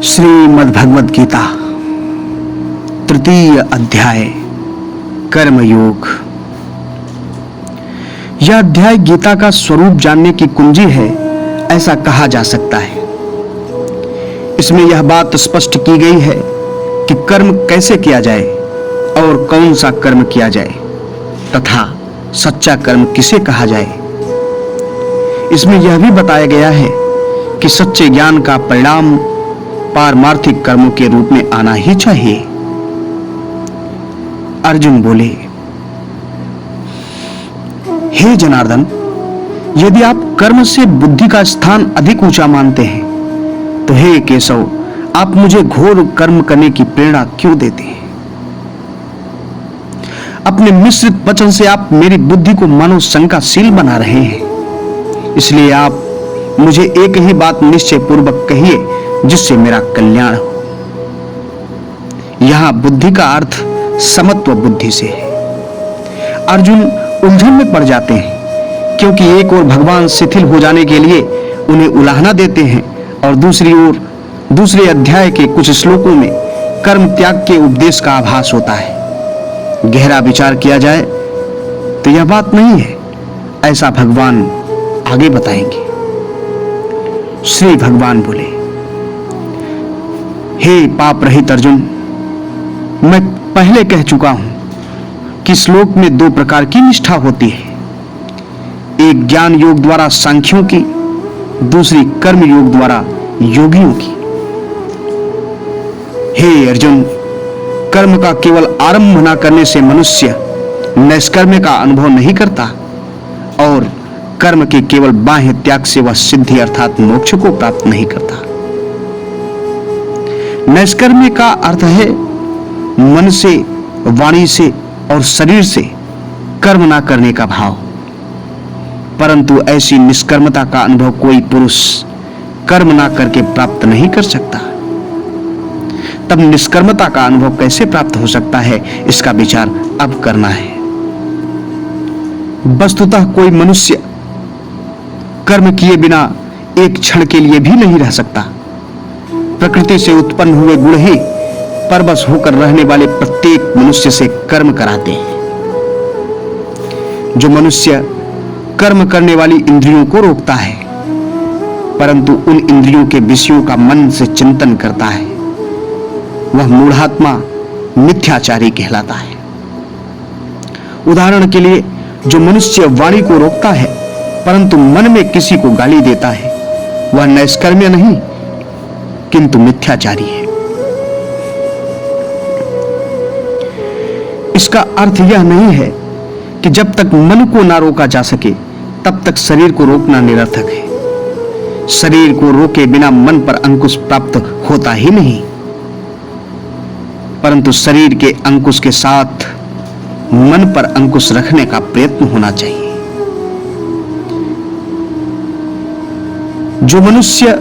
श्रीमद् भगवद गीता तृतीय अध्याय कर्मयोग। यह अध्याय गीता का स्वरूप जानने की कुंजी है, ऐसा कहा जा सकता है। इसमें यह बात स्पष्ट की गई है कि कर्म कैसे किया जाए और कौन सा कर्म किया जाए तथा सच्चा कर्म किसे कहा जाए। इसमें यह भी बताया गया है कि सच्चे ज्ञान का परिणाम पारमार्थिक कर्मों के रूप में आना ही चाहिए। अर्जुन बोले, हे जनार्दन, यदि आप कर्म से बुद्धि का स्थान अधिक ऊंचा मानते हैं तो हे केशव, आप मुझे घोर कर्म करने की प्रेरणा क्यों देते हैं? अपने मिश्रित वचन से आप मेरी बुद्धि को मानो शंकाशील बना रहे हैं। इसलिए आप मुझे एक ही बात निश्चय पूर्वक कहिए जिससे मेरा कल्याण हो। यहां बुद्धि का अर्थ समत्व बुद्धि से है। अर्जुन उलझन में पड़ जाते हैं, क्योंकि एक ओर भगवान शिथिल हो जाने के लिए उन्हें उलाहना देते हैं और दूसरी ओर दूसरे अध्याय के कुछ श्लोकों में कर्म त्याग के उपदेश का आभास होता है। गहरा विचार किया जाए तो यह बात नहीं है, ऐसा भगवान आगे बताएंगे। श्री भगवान बोले, हे पाप रहित अर्जुन, मैं पहले कह चुका हूं कि श्लोक में दो प्रकार की निष्ठा होती है, एक ज्ञान योग द्वारा सांख्यों की, दूसरी कर्म योग द्वारा योगियों की। हे अर्जुन, कर्म का केवल आरंभ न करने से मनुष्य नैष्कर्म्य का अनुभव नहीं करता और कर्म के केवल बाह्य त्याग से वह सिद्धि अर्थात मोक्ष को प्राप्त नहीं करता। नैष्कर्म्य का अर्थ है मन से, वाणी से और शरीर से कर्म ना करने का भाव। परंतु ऐसी निष्कर्मता का अनुभव कोई पुरुष कर्म ना करके प्राप्त नहीं कर सकता। तब निष्कर्मता का अनुभव कैसे प्राप्त हो सकता है, इसका विचार अब करना है। वस्तुतः कोई मनुष्य कर्म किए बिना एक क्षण के लिए भी नहीं रह सकता। प्रकृति से उत्पन्न हुए गुण ही परवश होकर रहने वाले प्रत्येक मनुष्य से कर्म कराते हैं। जो मनुष्य कर्म करने वाली इंद्रियों को रोकता है परंतु उन इंद्रियों के विषयों का मन से चिंतन करता है, वह मूढ़ात्मा मिथ्याचारी कहलाता है। उदाहरण के लिए, जो मनुष्य वाणी को रोकता है परंतु मन में किसी को गाली देता है, वह नैष्कर्म्य नहीं किंतु मिथ्याचारी है। इसका अर्थ यह नहीं है कि जब तक मन को ना रोका जा सके तब तक शरीर को रोकना निरर्थक है। शरीर को रोके बिना मन पर अंकुश प्राप्त होता ही नहीं, परंतु शरीर के अंकुश के साथ मन पर अंकुश रखने का प्रयत्न होना चाहिए। जो मनुष्य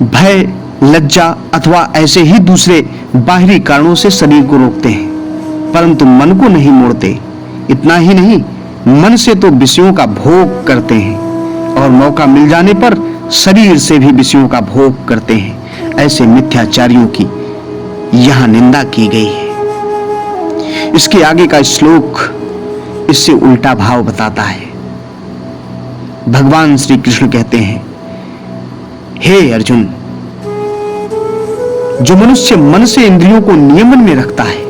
भय, लज्जा अथवा ऐसे ही दूसरे बाहरी कारणों से शरीर को रोकते हैं परंतु मन को नहीं मोड़ते, इतना ही नहीं मन से तो विषयों का भोग करते हैं और मौका मिल जाने पर शरीर से भी विषयों का भोग करते हैं, ऐसे मिथ्याचारियों की यहां निंदा की गई है। इसके आगे का श्लोक इससे उल्टा भाव बताता है। भगवान श्री कृष्ण कहते हैं, हे अर्जुन, जो मनुष्य मन से इंद्रियों को नियमन में रखता है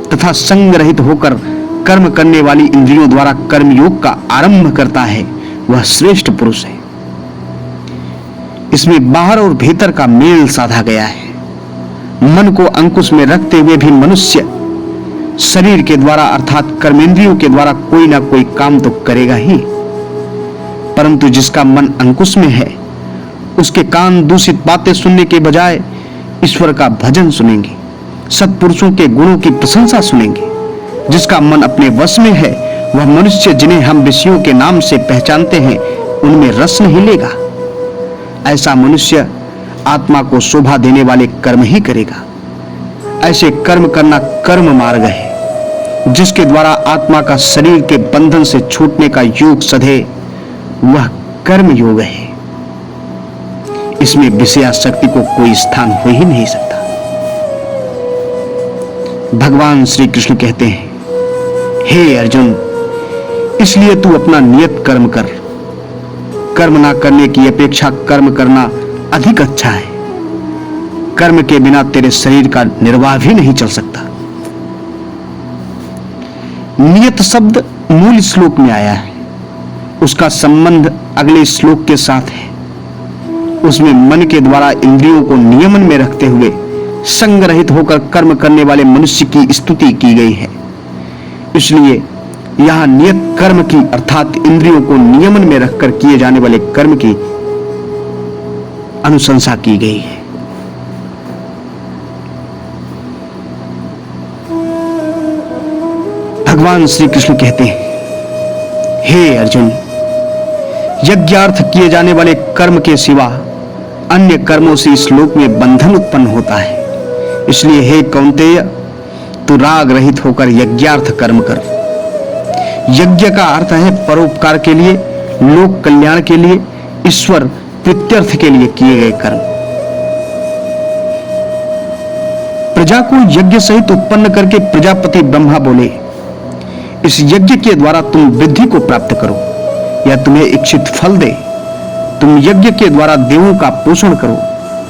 तथा संग रहित होकर कर्म करने वाली इंद्रियों द्वारा कर्मयोग का आरंभ करता है, वह श्रेष्ठ पुरुष है। इसमें बाहर और भीतर का मेल साधा गया है। मन को अंकुश में रखते हुए भी मनुष्य शरीर के द्वारा अर्थात कर्मेंद्रियों के द्वारा कोई ना कोई काम तो करेगा ही, परंतु जिसका मन अंकुश में है उसके कान दूषित बातें सुनने के बजाय ईश्वर का भजन सुनेंगे, सत्पुरुषों के गुणों की प्रशंसा सुनेंगे। जिसका मन अपने वश में है वह मनुष्य जिन्हें हम विषयों के नाम से पहचानते हैं उनमें रस नहीं लेगा। ऐसा मनुष्य आत्मा को शोभा देने वाले कर्म ही करेगा। ऐसे कर्म करना कर्म मार्ग है जिसके द्वारा आत्मा का शरीर के बंधन से छूटने का योग सधे वह कर्म योग है। इसमें विषयासक्ति को कोई स्थान हो ही नहीं सकता। भगवान श्री कृष्ण कहते हैं, हे अर्जुन, इसलिए तू अपना नियत कर्म कर। कर्म ना करने की अपेक्षा कर्म करना अधिक अच्छा है। कर्म के बिना तेरे शरीर का निर्वाह भी नहीं चल सकता। नियत शब्द मूल श्लोक में आया है, उसका संबंध अगले श्लोक के साथ है। उसमें मन के द्वारा इंद्रियों को नियमन में रखते हुए संग रहित होकर कर्म करने वाले मनुष्य की स्तुति की गई है। इसलिए यहां नियत कर्म की अर्थात इंद्रियों को नियमन में रखकर किए जाने वाले कर्म की अनुशंसा की गई है। भगवान श्री कृष्ण कहते हैं, हे अर्जुन, यज्ञार्थ किए जाने वाले कर्म के सिवा अन्य कर्मों से इस लोक में बंधन उत्पन्न होता है। इसलिए हे कौन्तेय, तू राग रहित होकर यज्ञार्थ कर्म कर। यज्ञ का अर्थ है परोपकार के लिए, लोक कल्याण के लिए, ईश्वर प्रीत्यर्थ के लिए किए गए कर्म। प्रजा को यज्ञ सहित उत्पन्न करके प्रजापति ब्रह्मा बोले, इस यज्ञ के द्वारा तुम वृद्धि को प्राप्त करो या तुम्हें इच्छित फल दे। तुम यज्ञ के द्वारा देवों का पोषण करो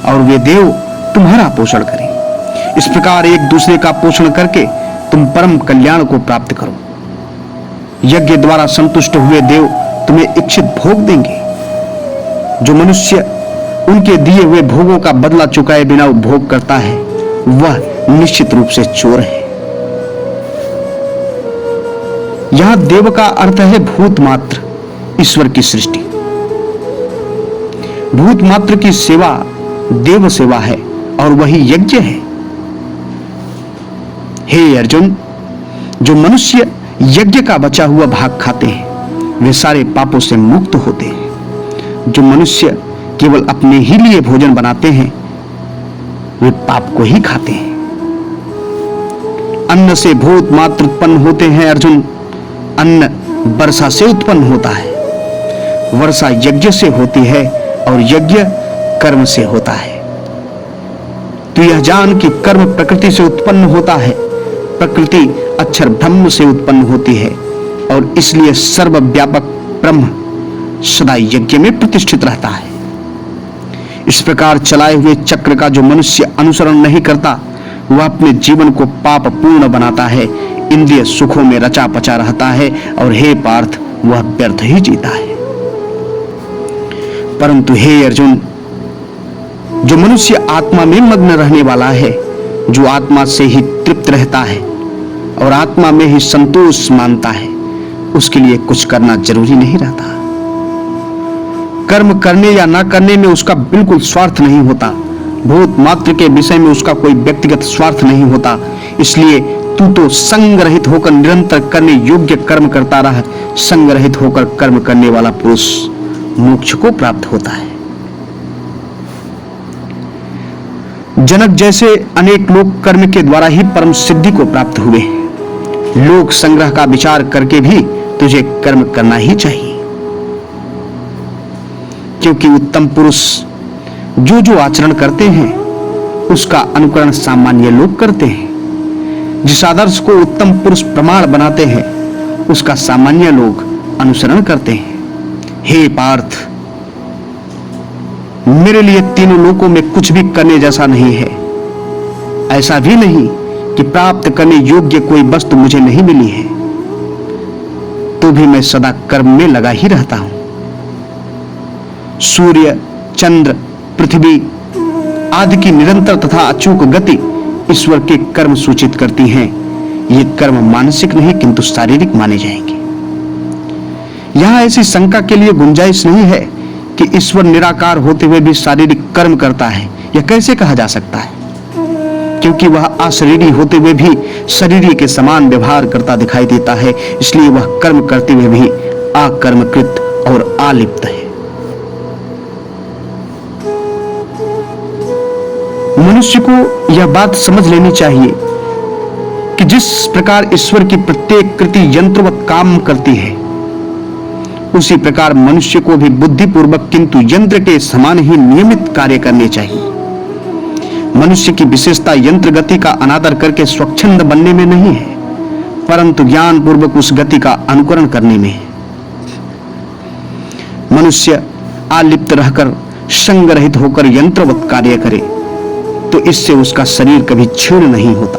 और वे देव तुम्हारा पोषण करें। इस प्रकार एक दूसरे का पोषण करके तुम परम कल्याण को प्राप्त करो। यज्ञ द्वारा संतुष्ट हुए देव तुम्हें इच्छित भोग देंगे। जो मनुष्य उनके दिए हुए भोगों का बदला चुकाए बिना उपभोग करता है, वह निश्चित रूप से चोर है। यहां देव का अर्थ है भूत मात्र, ईश्वर की सृष्टि। भूत मात्र की सेवा देव सेवा है और वही यज्ञ है। हे अर्जुन, जो मनुष्य यज्ञ का बचा हुआ भाग खाते हैं वे सारे पापों से मुक्त होते हैं। जो मनुष्य केवल अपने ही लिए भोजन बनाते हैं वे पाप को ही खाते हैं। अन्न से भूत मात्र उत्पन्न होते हैं अर्जुन। अन्न वर्षा से उत्पन्न होता है, वर्षा यज्ञ से होती है और यज्ञ कर्म से होता है। तो यह जान कि कर्म प्रकृति से उत्पन्न होता है, प्रकृति अक्षर ब्रह्म से उत्पन्न होती है और इसलिए सर्वव्यापक ब्रह्म सदा यज्ञ में प्रतिष्ठित रहता है। इस प्रकार चलाए हुए चक्र का जो मनुष्य अनुसरण नहीं करता वह अपने जीवन को पाप पूर्ण बनाता है, इंद्रिय सुखों में रचा पचा रहता है और हे पार्थ, वह व्यर्थ ही जीता है। परंतु हे अर्जुन, जो मनुष्य आत्मा में मग्न रहने वाला है, जो आत्मा से ही तृप्त रहता है और आत्मा में ही संतोष मानता है, उसके लिए कुछ करना जरूरी नहीं रहता। कर्म करने या ना करने में उसका बिल्कुल स्वार्थ नहीं होता। भूत मात्र के विषय में उसका कोई व्यक्तिगत स्वार्थ नहीं होता। इसलिए तू तो संग रहित होकर निरंतर करने योग्य कर्म करता रह। संग रहित होकर कर्म करने वाला पुरुष मोक्ष को प्राप्त होता है। जनक जैसे अनेक लोग कर्म के द्वारा ही परम सिद्धि को प्राप्त हुए। लोक संग्रह का विचार करके भी तुझे कर्म करना ही चाहिए, क्योंकि उत्तम पुरुष जो जो आचरण करते हैं उसका अनुकरण सामान्य लोग करते हैं। जिस आदर्श को उत्तम पुरुष प्रमाण बनाते हैं उसका सामान्य लोग अनुसरण करते हैं। हे पार्थ, मेरे लिए तीनों लोकों में कुछ भी करने जैसा नहीं है। ऐसा भी नहीं कि प्राप्त करने योग्य कोई वस्तु मुझे नहीं मिली है, तो भी मैं सदा कर्म में लगा ही रहता हूं। सूर्य, चंद्र, पृथ्वी आदि की निरंतर तथा अचूक गति ईश्वर के कर्म सूचित करती हैं। ये कर्म मानसिक नहीं किंतु शारीरिक माने जाएंगे। यहां ऐसी शंका के लिए गुंजाइश नहीं है कि ईश्वर निराकार होते हुए भी शारीरिक कर्म करता है। यह कैसे कहा जा सकता है? क्योंकि वह अशरीरी होते हुए भी शरीरी के समान व्यवहार करता दिखाई देता है, इसलिए वह कर्म करते हुए भी अकर्मकृत और आलिप्त है। मनुष्य को यह बात समझ लेनी चाहिए कि जिस प्रकार ईश्वर की प्रत्येक कृति यंत्रवत काम करती है, उसी प्रकार मनुष्य को भी बुद्धिपूर्वक किंतु यंत्र के समान ही नियमित कार्य करने चाहिए। मनुष्य की विशेषता यंत्र गति का अनादर करके स्वच्छंद बनने में नहीं है, परंतु ज्ञान पूर्वक उस गति का अनुकरण करने में है। मनुष्य आलिप्त रहकर संग रहित होकर यंत्रवत कार्य करे तो इससे उसका शरीर कभी क्षीण नहीं होता,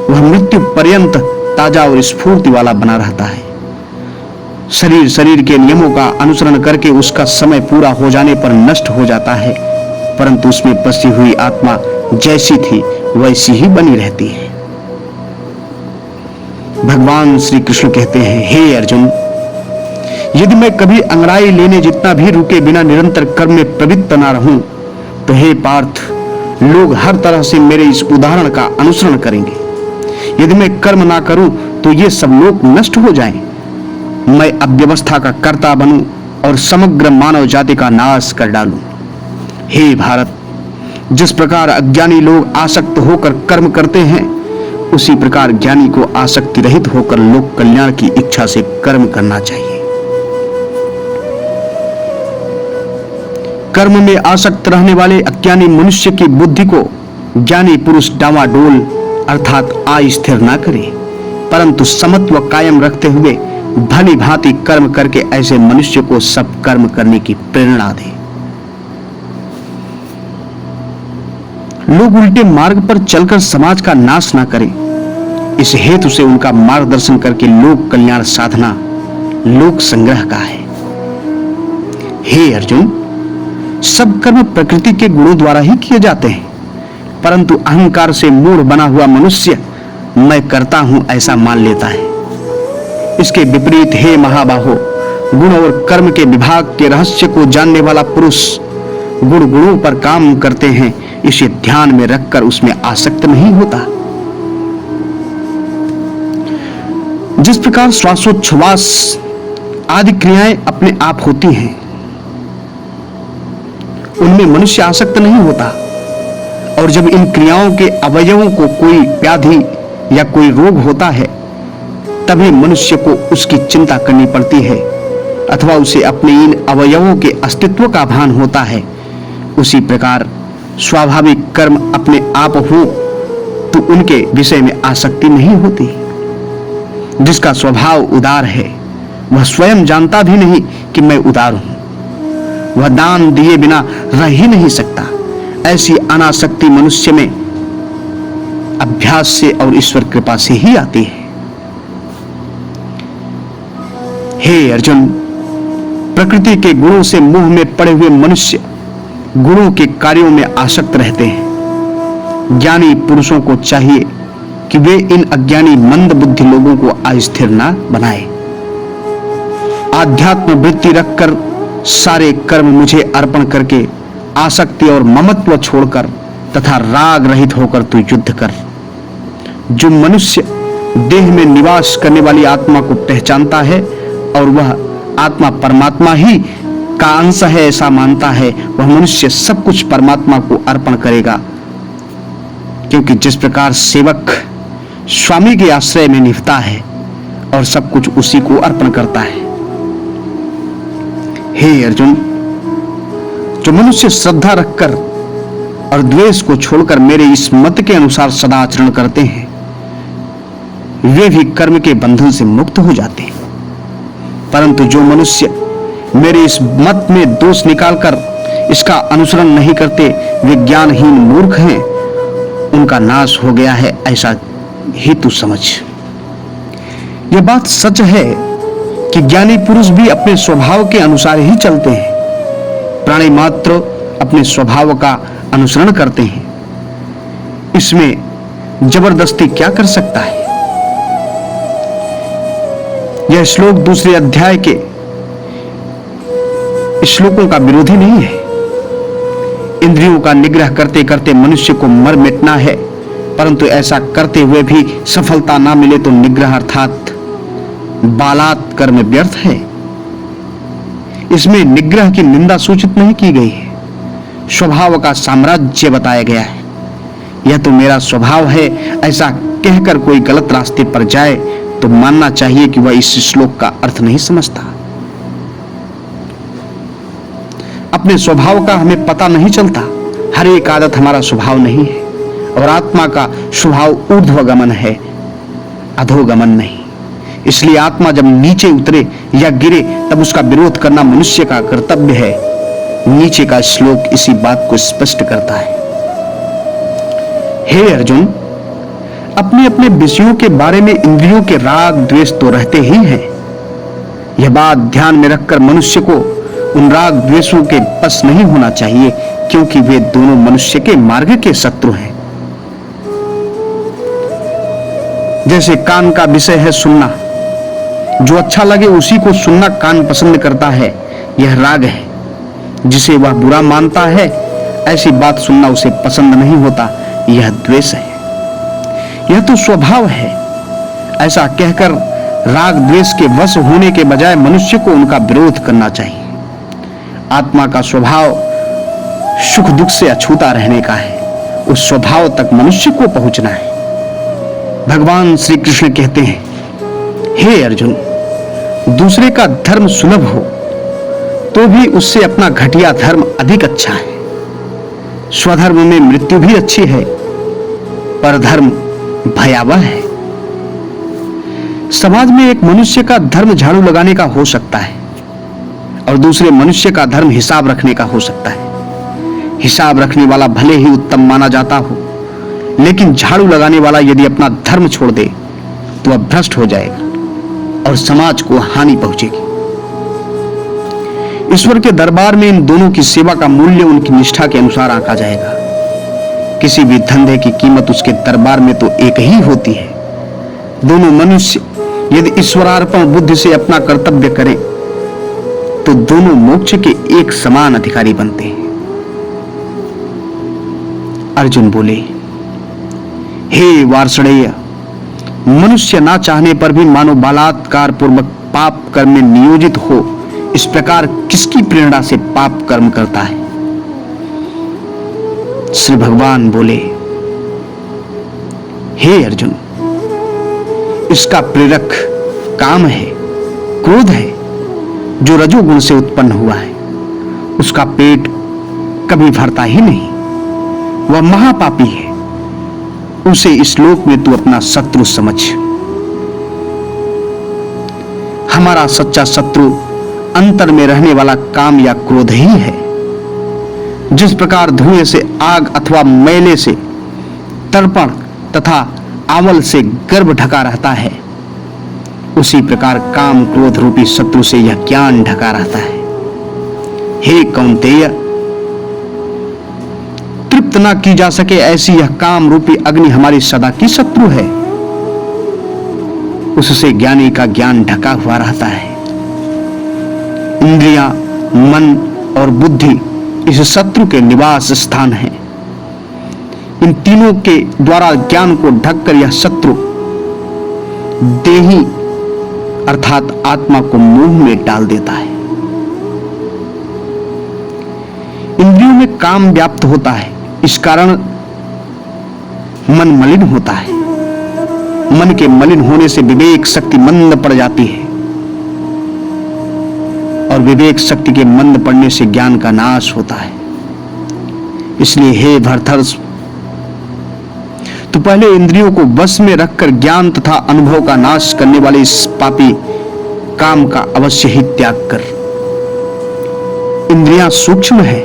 वह मृत्यु पर्यंत ताजा और स्फूर्ति वाला बना रहता है। शरीर के नियमों का अनुसरण करके उसका समय पूरा हो जाने पर नष्ट हो जाता है, परंतु उसमें बसी हुई आत्मा जैसी थी वैसी ही बनी रहती है। भगवान श्री कृष्ण कहते हैं, हे अर्जुन, यदि मैं कभी अंगड़ाई लेने जितना भी रुके बिना निरंतर कर्म में प्रवृत्त ना रहूं, तो हे पार्थ, लोग हर तरह से मेरे इस उदाहरण का अनुसरण करेंगे। यदि मैं कर्म ना करूं तो ये सब लोग नष्ट हो जाएं। मैं अव्यवस्था का कर्ता बनूं और समग्र मानव जाति का नाश कर डालूं। हे भारत, जिस प्रकार अज्ञानी लोग आसक्त होकर कर्म करते हैं, उसी प्रकार ज्ञानी को आसक्ति रहित होकर लोक कल्याण की इच्छा से कर्म करना चाहिए। कर्म में आसक्त रहने वाले अज्ञानी मनुष्य की बुद्धि को ज्ञानी पुरुष डावाडोल अर्थात अस्थिर ना करे, परंतु समत्व कायम रखते हुए भली भांति कर्म करके ऐसे मनुष्य को सब कर्म करने की प्रेरणा दे। लोग उल्टे मार्ग पर चलकर समाज का नाश ना करें, इस हेतु से उनका मार्गदर्शन करके लोक कल्याण साधना लोक संग्रह का है। हे अर्जुन, सब कर्म प्रकृति के गुणों द्वारा ही किए जाते हैं, परंतु अहंकार से मूढ़ बना हुआ मनुष्य मैं करता हूं ऐसा मान लेता है। इसके विपरीत हे महाबाहो, गुण और कर्म के विभाग के रहस्य को जानने वाला पुरुष गुणों पर काम करते हैं, इसे ध्यान में रखकर उसमें आसक्त नहीं होता। जिस प्रकार श्वासोच्छ्वास आदि क्रियाएं अपने आप होती हैं, उनमें मनुष्य आसक्त नहीं होता, और जब इन क्रियाओं के अवयवों को कोई व्याधि या कोई रोग होता है, तभी मनुष्य को उसकी चिंता करनी पड़ती है, अथवा उसे अपने इन अवयवों के अस्तित्व का भान होता है। उसी प्रकार स्वाभाविक कर्म अपने आप हो तो उनके विषय में आसक्ति नहीं होती। जिसका स्वभाव उदार है वह स्वयं जानता भी नहीं कि मैं उदार हूं, वह दान दिए बिना रह ही नहीं सकता। ऐसी अनासक्ति मनुष्य में अभ्यास से और ईश्वर कृपा से ही आती है। हे अर्जुन, प्रकृति के गुणों से मोह में पड़े हुए मनुष्य गुणों के कार्यों में आसक्त रहते हैं। ज्ञानी पुरुषों को चाहिए कि वे इन अज्ञानी मंद बुद्धि लोगों को अस्थिर न बनाए। आध्यात्म वृत्ति रखकर सारे कर्म मुझे अर्पण करके आसक्ति और ममत्व छोड़कर तथा राग रहित होकर तू युद्ध कर। जो मनुष्य देह में निवास करने वाली आत्मा को पहचानता है और वह आत्मा परमात्मा ही का अंश है ऐसा मानता है, वह मनुष्य सब कुछ परमात्मा को अर्पण करेगा, क्योंकि जिस प्रकार सेवक स्वामी के आश्रय में निभता है और सब कुछ उसी को अर्पण करता है। हे अर्जुन, जो मनुष्य श्रद्धा रखकर और द्वेष को छोड़कर मेरे इस मत के अनुसार सदा आचरण करते हैं, वे भी कर्म के बंधन से मुक्त हो जाते हैं। परंतु जो मनुष्य मेरे इस मत में दोष निकालकर इसका अनुसरण नहीं करते, वे ज्ञानहीन मूर्ख हैं, उनका नाश हो गया है ऐसा ही तू समझ। यह बात सच है कि ज्ञानी पुरुष भी अपने स्वभाव के अनुसार ही चलते हैं। प्राणी मात्र अपने स्वभाव का अनुसरण करते हैं, इसमें जबरदस्ती क्या कर सकता है। यह श्लोक दूसरे अध्याय के श्लोकों का विरोधी नहीं है। इंद्रियों का निग्रह करते करते मनुष्य को मर मिटना है, परंतु ऐसा करते हुए भी सफलता ना मिले तो निग्रह अर्थात बालात कर्म व्यर्थ है। इसमें निग्रह की निंदा सूचित नहीं की गई है, स्वभाव का साम्राज्य बताया गया है। यह तो मेरा स्वभाव है ऐसा कहकर कोई गलत रास्ते पर जाए तो मानना चाहिए कि वह इस श्लोक का अर्थ नहीं समझता। अपने स्वभाव का हमें पता नहीं चलता। हर एक आदत हमारा स्वभाव नहीं है, और आत्मा का स्वभाव ऊर्ध्वगमन है, अधोगमन नहीं। इसलिए आत्मा जब नीचे उतरे या गिरे तब उसका विरोध करना मनुष्य का कर्तव्य है। नीचे का श्लोक इसी बात को स्पष्ट करता है। हे अर्जुन, अपने अपने विषयों के बारे में इंद्रियों के राग द्वेष तो रहते ही हैं। यह बात ध्यान में रखकर मनुष्य को उन राग द्वेषों के बस नहीं होना चाहिए, क्योंकि वे दोनों मनुष्य के मार्ग के शत्रु हैं। जैसे कान का विषय है सुनना, जो अच्छा लगे उसी को सुनना कान पसंद करता है, यह राग है। जिसे वह बुरा मानता है ऐसी बात सुनना उसे पसंद नहीं होता, यह द्वेष है। यह तो स्वभाव है। ऐसा कहकर राग द्वेष के वश होने के बजाय मनुष्य को उनका विरोध करना चाहिए। आत्मा का स्वभाव सुख दुख से अछूता रहने का है। उस स्वभाव तक मनुष्य को पहुंचना है। भगवान श्री कृष्ण कहते हैं, हे अर्जुन, दूसरे का धर्म सुलभ हो तो भी उससे अपना घटिया धर्म अधिक अच्छा है। स्वधर्म में मृत्यु भी अच्छी है, पर धर्म भयावह है। समाज में एक मनुष्य का धर्म झाड़ू लगाने का हो सकता है, और दूसरे मनुष्य का धर्म हिसाब रखने का हो सकता है। हिसाब रखने वाला भले ही उत्तम माना जाता हो, लेकिन झाड़ू लगाने वाला यदि अपना धर्म छोड़ दे तो वह भ्रष्ट हो जाएगा और समाज को हानि पहुंचेगी। ईश्वर के दरबार में इन दोनों की सेवा का मूल्य उनकी निष्ठा के अनुसार आंका जाएगा। किसी भी धंधे की कीमत उसके दरबार में तो एक ही होती है। दोनों मनुष्य यदि ईश्वरार्पण बुद्धि से अपना कर्तव्य करें तो दोनों मोक्ष के एक समान अधिकारी बनते हैं। अर्जुन बोले, हे वार्ष्णेय, मनुष्य ना चाहने पर भी मानो बलात्कार पूर्वक पाप कर्म में नियोजित हो, इस प्रकार किसकी प्रेरणा से पाप कर्म करता है? श्री भगवान बोले, हे अर्जुन, इसका प्रेरक काम है, क्रोध है, जो रजोगुण से उत्पन्न हुआ है। उसका पेट कभी भरता ही नहीं, वह महापापी है। उसे इस लोक में तू अपना शत्रु समझ। हमारा सच्चा शत्रु अंतर में रहने वाला काम या क्रोध ही है। जिस प्रकार धुएं से आग अथवा मैले से तर्पण तथा आवल से गर्भ ढका रहता है, उसी प्रकार काम क्रोध रूपी शत्रु से यह ज्ञान ढका रहता है। हे कौन्तेय, तृप्त ना की जा सके ऐसी यह काम रूपी अग्नि हमारी सदा की शत्रु है। उससे ज्ञानी का ज्ञान ढका हुआ रहता है। इंद्रियां, मन और बुद्धि इस शत्रु के निवास स्थान है। इन तीनों के द्वारा ज्ञान को ढककर यह शत्रु देही अर्थात आत्मा को मोह में डाल देता है। इंद्रियों में काम व्याप्त होता है, इस कारण मन मलिन होता है। मन के मलिन होने से विवेक शक्ति मंद पड़ जाती है, और विवेक शक्ति के मंद पड़ने से ज्ञान का नाश होता है। इसलिए हे भरतर्ष, तो पहले इंद्रियों को वश में रखकर ज्ञान तथा अनुभव का नाश करने वाले इस पापी काम का अवश्य ही त्याग कर। इंद्रियां सूक्ष्म है,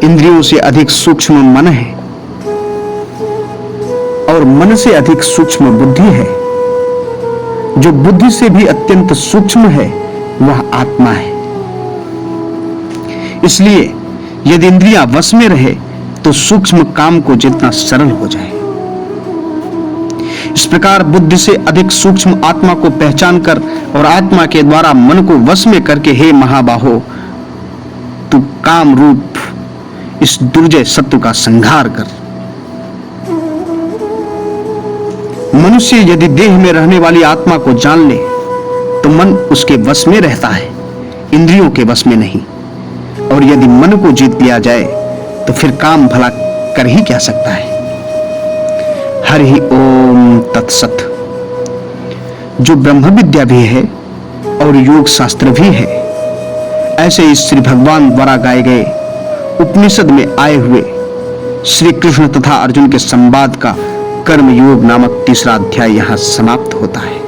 इंद्रियों से अधिक सूक्ष्म मन है, और मन से अधिक सूक्ष्म बुद्धि है। जो बुद्धि से भी अत्यंत सूक्ष्म है वह आत्मा है। इसलिए यदि इंद्रियां वश में रहे तो सूक्ष्म काम को जितना सरल हो जाए। इस प्रकार बुद्धि से अधिक सूक्ष्म आत्मा को पहचान कर और आत्मा के द्वारा मन को वश में करके, हे महाबाहो, तू काम रूप इस दुर्जय शत्रु का संहार कर। मनुष्य यदि देह में रहने वाली आत्मा को जान ले तो मन उसके वश में रहता है, इंद्रियों के वश में नहीं। और यदि मन को जीत लिया जाए तो फिर काम भला कर ही क्या सकता है। हरि ओम तत्सत। जो ब्रह्म विद्या भी है और योग शास्त्र भी है, ऐसे ही श्री भगवान द्वारा गाए गए उपनिषद में आए हुए श्री कृष्ण तथा अर्जुन के संवाद का कर्म योग नामक तीसरा अध्याय यहाँ समाप्त होता है।